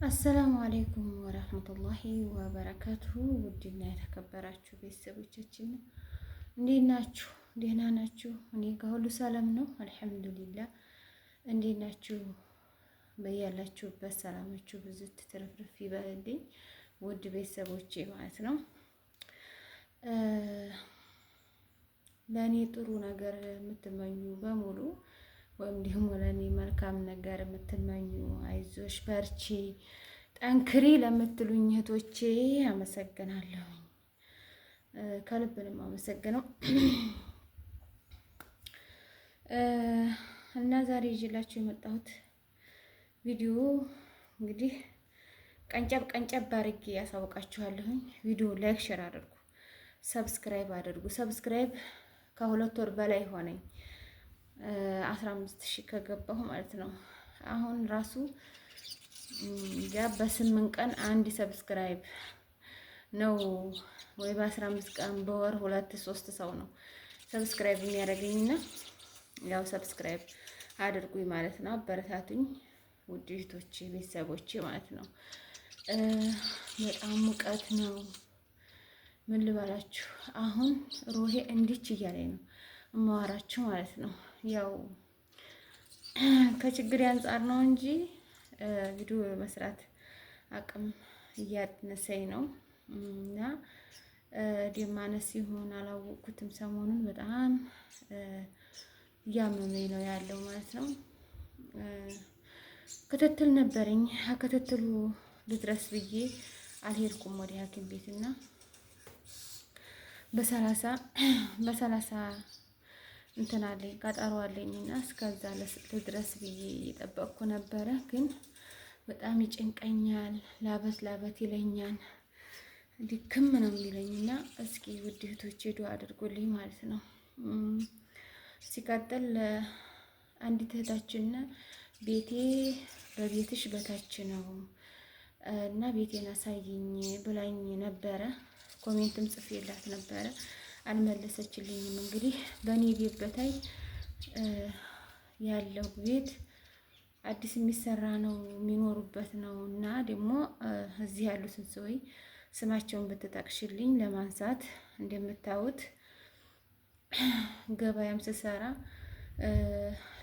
አሰላሙ አሌይኩም ወረህመቱላሂ ወበረካቱሁ። ውድና የተከበራችሁ ቤተሰቦቻችን እንዴት ናችሁ? ደህና ናችሁ? እኔ ጋር ሁሉ ሰላም ነው አልሐምዱሊላህ። እንዴት ናችሁ? በያላችሁበት ሰላማችሁ ብዝት ትርፍርፍ ይበልልኝ ውድ ቤተሰቦቼ ማለት ነው። ለእኔ ጥሩ ነገር የምትመኙ በሙሉ ወይም ደግሞ ለእኔ መልካም ነገር የምትመኙ አይዞሽ፣ በርቺ፣ ጠንክሪ ለምትሉኝ እህቶቼ አመሰግናለሁ። ከልብንም አመሰግነው እና ዛሬ ይዤላችሁ የመጣሁት ቪዲዮ እንግዲህ ቀንጨብ ቀንጨብ አድርጌ ያሳውቃችኋለሁኝ። ቪዲዮ ላይክ፣ ሼር አድርጉ፣ ሰብስክራይብ አድርጉ። ሰብስክራይብ ከ2 ወር በላይ ሆነኝ 15,000 ከገባሁ ማለት ነው። አሁን ራሱ ያ በ8 ቀን አንድ ሰብስክራይብ ነው ወይ በ15 ቀን በወር 2-3 ሰው ነው ሰብስክራይብ የሚያደርገኝና ያው ሰብስክራይብ አድርጉኝ ማለት ነው። አበረታቱኝ ውድ እህቶቼ ቤተሰቦቼ ማለት ነው። በጣም ሙቀት ነው። ምን ልበላችሁ፣ አሁን ሮሄ እንዲች እያለኝ ነው እማዋራችሁ ማለት ነው። ያው ከችግር አንጻር ነው እንጂ ቪዲዮ መስራት አቅም እያነሰኝ ነው እና ደም ማነስ ይሆን አላወቅኩትም። ሰሞኑን በጣም እያመመኝ ነው ያለው ማለት ነው። ክትትል ነበረኝ። ክትትሉ ልድረስ ብዬ አልሄድኩም ወደ ሐኪም ቤት እና በሰላሳ እንትን አለኝ ቀጠሮ አለኝና እስከዛ ልድረስ ብዬ እየጠበቅኩ ነበረ። ግን በጣም ይጨንቀኛል፣ ላበት ይለኛል፣ ድክም ነው የሚለኝና እስኪ ውድ እህቶቼ ዱአ አድርጉልኝ ማለት ነው። ሲቀጥል አንዲት እህታችን ቤቴ በቤትሽ በታች ነው እና ቤቴን አሳይኝ ብላኝ ነበረ። ኮሜንትም ጽፌላት ነበረ፣ አልመለሰችልኝም። እንግዲህ በእኔ ቤት በታይ ያለው ቤት አዲስ የሚሰራ ነው የሚኖሩበት ነው እና ደግሞ እዚህ ያሉትን ሰዎች ስማቸውን ብትጠቅሽልኝ ለማንሳት እንደምታዩት ገበያም ስሰራ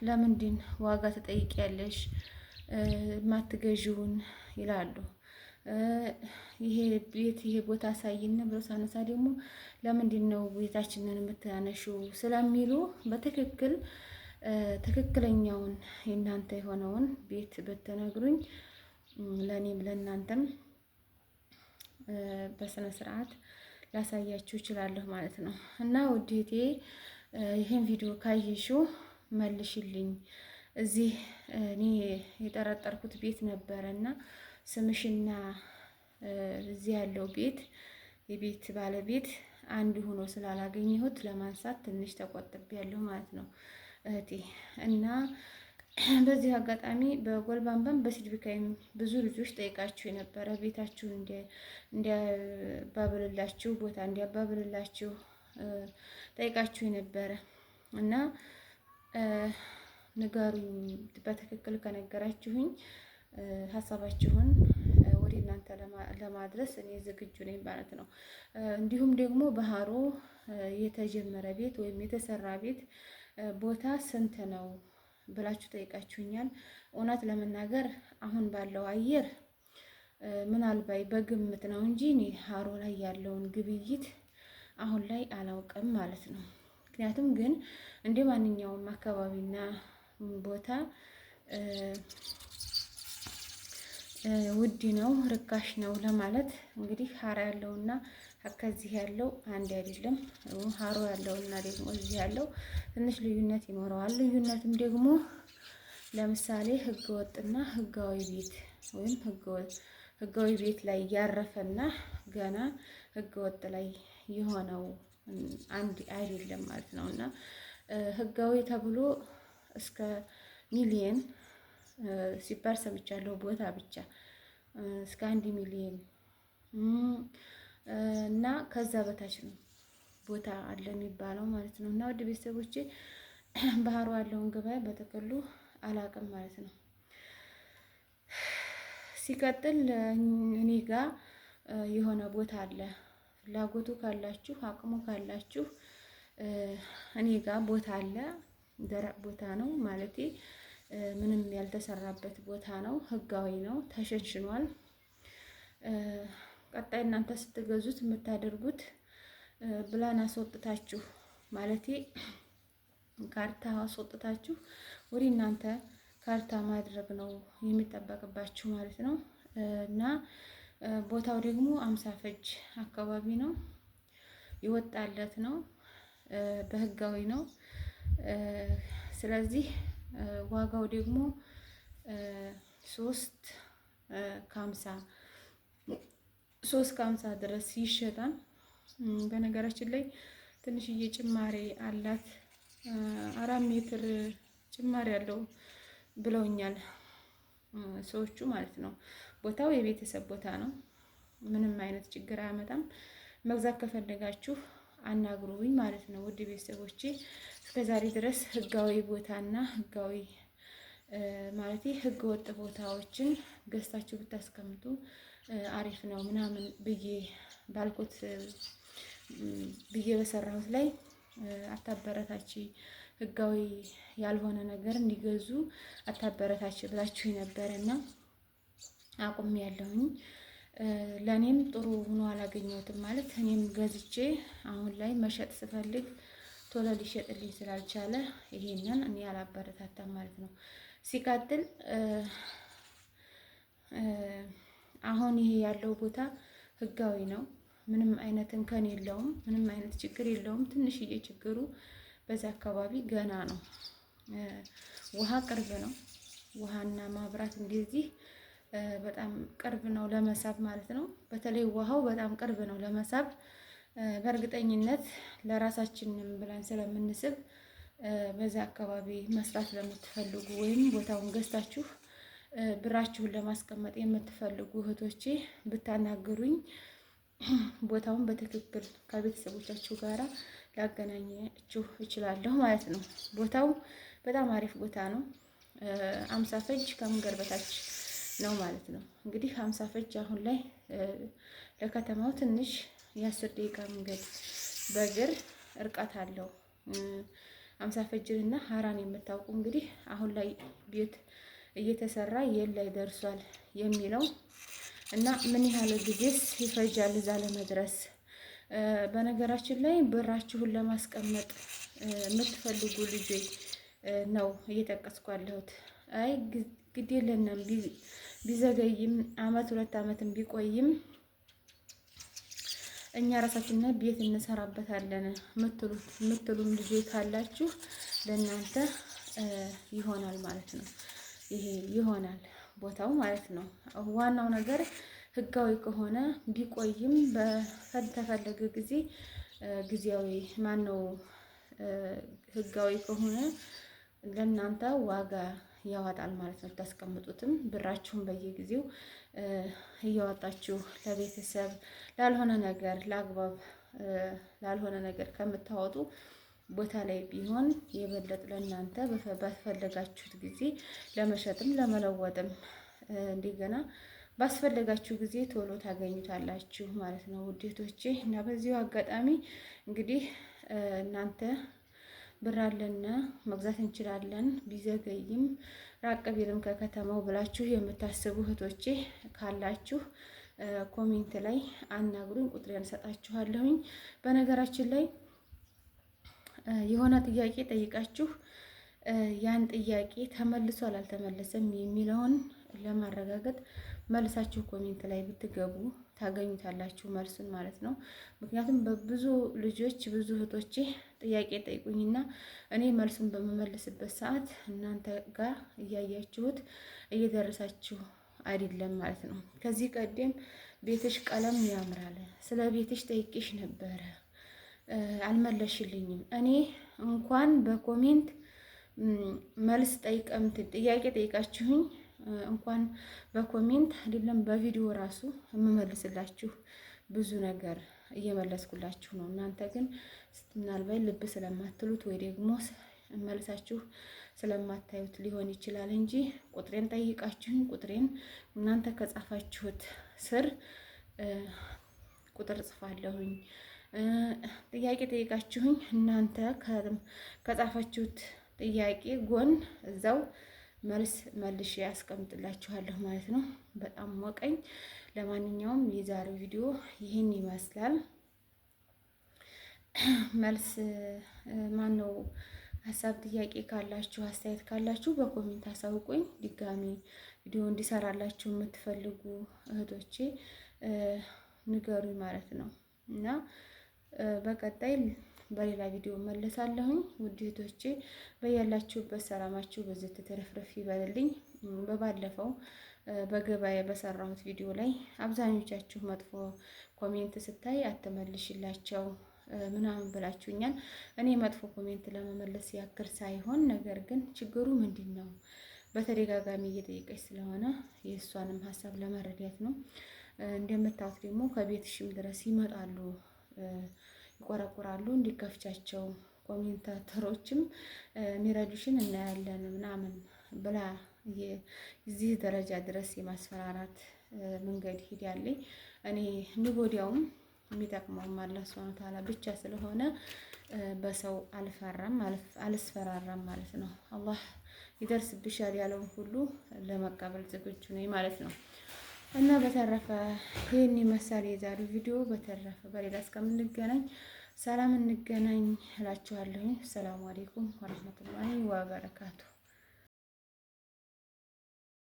ለምንድን ዋጋ ትጠይቂያለሽ ማትገዢውን ይላሉ። ይሄ ቤት ይሄ ቦታ አሳይን ብለው ሳነሳ ደግሞ ለምንድን ነው ቤታችንን የምታነሺው ስለሚሉ በትክክል ትክክለኛውን የእናንተ የሆነውን ቤት ብትነግሩኝ ለእኔም ለእናንተም በስነ ስርዓት ላሳያችሁ እችላለሁ ማለት ነው። እና ውዴቴ ይሄን ቪዲዮ ካየሽው መልሽልኝ። እዚህ እኔ የጠረጠርኩት ቤት ነበረና ስምሽና እዚህ ያለው ቤት የቤት ባለቤት አንድ ሆኖ ስላላገኘሁት ለማንሳት ትንሽ ተቆጥቤያለሁ ማለት ነው እህቴ። እና በዚህ አጋጣሚ በጎልባንባም በሲድቢካይም ብዙ ልጆች ጠይቃችሁ የነበረ ቤታችሁን እንዲያባብልላችሁ ቦታ እንዲያባብልላችሁ ጠይቃችሁ የነበረ እና ንገሩኝ። በትክክል ከነገራችሁኝ ሀሳባችሁን ወደ እናንተ ለማድረስ እኔ ዝግጁ ነኝ ማለት ነው። እንዲሁም ደግሞ ባህሩ የተጀመረ ቤት ወይም የተሰራ ቤት ቦታ ስንት ነው ብላችሁ ጠይቃችሁኛል። እውነት ለመናገር አሁን ባለው አየር ምናልባት በግምት ነው እንጂ እኔ ሀሮ ላይ ያለውን ግብይት አሁን ላይ አላውቅም ማለት ነው። ምክንያቱም ግን እንደ ማንኛውም አካባቢና ቦታ ውድ ነው ርካሽ ነው ለማለት እንግዲህ ሀራ ያለውና ከዚህ ያለው አንድ አይደለም። ሀሮ ያለውና ደግሞ እዚህ ያለው ትንሽ ልዩነት ይኖረዋል። ልዩነትም ደግሞ ለምሳሌ ህገወጥና ህጋዊ ቤት ወይም ህጋዊ ቤት ላይ ያረፈና ገና ህገወጥ ላይ የሆነው አንድ አይደለም ማለት ነው። እና ህጋዊ ተብሎ እስከ ሚሊየን ሲባል ሰምቻለሁ። ቦታ ብቻ እስከ 1 ሚሊየን እና ከዛ በታች ነው ቦታ አለ የሚባለው ማለት ነው። እና ወደ ቤተሰቦቼ ባህሩ ያለውን ገበያ በጥቅሉ አላውቅም ማለት ነው። ሲቀጥል እኔ ጋር የሆነ ቦታ አለ። ፍላጎቱ ካላችሁ አቅሙ ካላችሁ እኔ ጋር ቦታ አለ። ደረቅ ቦታ ነው ማለቴ ምንም ያልተሰራበት ቦታ ነው። ህጋዊ ነው፣ ተሸንሽኗል። ቀጣይ እናንተ ስትገዙት የምታደርጉት ብላን አስወጥታችሁ ማለቴ ካርታ አስወጥታችሁ ወደ እናንተ ካርታ ማድረግ ነው የሚጠበቅባችሁ ማለት ነው። እና ቦታው ደግሞ አምሳ ፈጅ አካባቢ ነው፣ ይወጣለት ነው፣ በህጋዊ ነው። ስለዚህ ዋጋው ደግሞ 3 ከ50 ድረስ ይሸጣል። በነገራችን ላይ ትንሽዬ ጭማሬ አላት፣ 4 ሜትር ጭማሪ ያለው ብለውኛል ሰዎቹ ማለት ነው። ቦታው የቤተሰብ ቦታ ነው፣ ምንም አይነት ችግር አያመጣም። መግዛት ከፈለጋችሁ አናግሩኝ ማለት ነው። ውድ ቤተሰቦቼ እስከዛሬ ድረስ ህጋዊ ቦታና ህጋዊ ማለቴ ህገ ወጥ ቦታዎችን ገዝታችሁ ብታስቀምጡ አሪፍ ነው ምናምን ብዬ ባልኩት ብዬ በሰራሁት ላይ አታበረታች፣ ህጋዊ ያልሆነ ነገር እንዲገዙ አታበረታች ብላችሁ ነበርና አቁሜ ያለሁኝ። ለኔም ጥሩ ሆኖ አላገኘሁትም። ማለት እኔም ገዝቼ አሁን ላይ መሸጥ ስፈልግ ቶሎ ሊሸጥልኝ ስላልቻለ ይሄንን እኔ አላበረታታም ማለት ነው። ሲቀጥል አሁን ይሄ ያለው ቦታ ህጋዊ ነው። ምንም አይነት እንከን የለውም። ምንም አይነት ችግር የለውም። ትንሽዬ ችግሩ በዛ አካባቢ ገና ነው። ውሃ ቅርብ ነው። ውሃና ማብራት እንደዚህ በጣም ቅርብ ነው ለመሳብ ማለት ነው። በተለይ ውሃው በጣም ቅርብ ነው ለመሳብ። በእርግጠኝነት ለራሳችንም ብለን ስለምንስብ በዛ አካባቢ መስራት ለምትፈልጉ ወይም ቦታውን ገዝታችሁ ብራችሁን ለማስቀመጥ የምትፈልጉ እህቶቼ ብታናግሩኝ ቦታውን በትክክል ከቤተሰቦቻችሁ ጋራ ላገናኛችሁ እችላለሁ ማለት ነው። ቦታው በጣም አሪፍ ቦታ ነው። 50 ፈጅ ከመንገድ በታች ነው ማለት ነው። እንግዲህ 50 ፈጅ አሁን ላይ ለከተማው ትንሽ የ10 ደቂቃ መንገድ በእግር እርቀት አለው። 50 ፈጅንና ሀራን የምታውቁ እንግዲህ አሁን ላይ ቤት እየተሰራ የት ላይ ደርሷል የሚለው እና ምን ያህል ጊዜስ ይፈጃል እዛ ለመድረስ? በነገራችን ላይ ብራችሁን ለማስቀመጥ የምትፈልጉ ልጆች ነው እየጠቀስኩ ያለሁት። አይ ግድ የለንም ቢዘገይም 1-2 ዓመትም ቢቆይም እኛ ራሳችንን ቤት እንሰራበታለን የምትሉም ልጆች ካላችሁ ለእናንተ ይሆናል ማለት ነው። ይሄ ይሆናል ቦታው ማለት ነው። ዋናው ነገር ህጋዊ ከሆነ ቢቆይም በተፈለገ ጊዜ ጊዜያዊ ማነው ህጋዊ ከሆነ ለእናንተ ዋጋ ያወጣል ማለት ነው። ታስቀምጡትም ብራችሁን በየጊዜው እያወጣችሁ ለቤተሰብ ላልሆነ ነገር ለአግባብ ላልሆነ ነገር ከምታወጡ ቦታ ላይ ቢሆን የበለጠ ለእናንተ በፈለጋችሁት ጊዜ ለመሸጥም ለመለወጥም እንደገና ባስፈለጋችሁ ጊዜ ቶሎ ታገኙታላችሁ ማለት ነው ውዴቶቼ። እና በዚሁ አጋጣሚ እንግዲህ እናንተ ብር አለና መግዛት እንችላለን ቢዘገይም ራቅ ቢልም ከከተማው ብላችሁ የምታስቡ እህቶቼ ካላችሁ ኮሜንት ላይ አናግሩኝ፣ ቁጥሬን ሰጣችኋለሁኝ። በነገራችን ላይ የሆነ ጥያቄ ጠይቃችሁ ያን ጥያቄ ተመልሷል አልተመለሰም የሚለውን ለማረጋገጥ መልሳችሁ ኮሜንት ላይ ብትገቡ ታገኙታላችሁ መልሱን ማለት ነው። ምክንያቱም በብዙ ልጆች ብዙ እህቶቼ ጥያቄ ጠይቁኝና እኔ መልሱን በመመልስበት ሰዓት እናንተ ጋር እያያችሁት እየደረሳችሁ አይደለም ማለት ነው። ከዚህ ቀደም ቤትሽ ቀለም ያምራል፣ ስለ ቤትሽ ጠይቄሽ ነበረ አልመለሽልኝም። እኔ እንኳን በኮሜንት መልስ ጥያቄ ጠይቃችሁኝ እንኳን በኮሜንት አይደለም በቪዲዮ ራሱ የምመልስላችሁ ብዙ ነገር እየመለስኩላችሁ ነው። እናንተ ግን ምናልባት ልብ ስለማትሉት ወይ ደግሞ መልሳችሁ ስለማታዩት ሊሆን ይችላል እንጂ ቁጥሬን ጠይቃችሁኝ ቁጥሬን እናንተ ከጻፋችሁት ስር ቁጥር ጽፋለሁኝ። ጥያቄ ጠይቃችሁኝ እናንተ ከጻፋችሁት ጥያቄ ጎን እዛው መልስ መልሼ ያስቀምጥላችኋለሁ ማለት ነው። በጣም ሞቀኝ። ለማንኛውም የዛሬው ቪዲዮ ይህን ይመስላል። መልስ ማን ነው ሀሳብ ጥያቄ ካላችሁ አስተያየት ካላችሁ በኮሜንት አሳውቁኝ። ድጋሚ ቪዲዮ እንዲሰራላችሁ የምትፈልጉ እህቶቼ ንገሩኝ ማለት ነው እና በቀጣይ በሌላ ቪዲዮ መለሳለሁኝ። ውድ እህቶቼ በያላችሁበት ሰላማችሁ በዚህ ተረፍረፍ ይበልልኝ። በባለፈው በገበያ በሰራሁት ቪዲዮ ላይ አብዛኞቻችሁ መጥፎ ኮሜንት ስታይ አትመልሽላቸው ምናምን ብላችሁኛል። እኔ መጥፎ ኮሜንት ለመመለስ ያክል ሳይሆን ነገር ግን ችግሩ ምንድን ነው በተደጋጋሚ እየጠየቀች ስለሆነ የእሷንም ሀሳብ ለመረዳት ነው። እንደምታዩት ደግሞ ከቤትሽም ድረስ ይመጣሉ፣ ይቆረቁራሉ። እንዲከፍቻቸው ኮሜንታተሮችም የሚረዱሽን እናያለን ምናምን ብላ እዚህ ደረጃ ድረስ የማስፈራራት መንገድ ሂድ ያለኝ እኔ እንዲጎዳውም የሚጠቅመውም አላህ ሱብሃነሁ ወተዓላ ብቻ ስለሆነ በሰው አልፈራም አልስፈራራም ማለት ነው። አላህ ይደርስብሻል ያለውን ሁሉ ለመቀበል ዝግጁ ነኝ ማለት ነው። እና በተረፈ ይህን ይመስላል የዛሬው ቪዲዮ። በተረፈ በሌላ እስከምንገናኝ ሰላም እንገናኝ እላችኋለሁ። ሰላም አለይኩም ወረህመቱላሂ ወበረካቱ።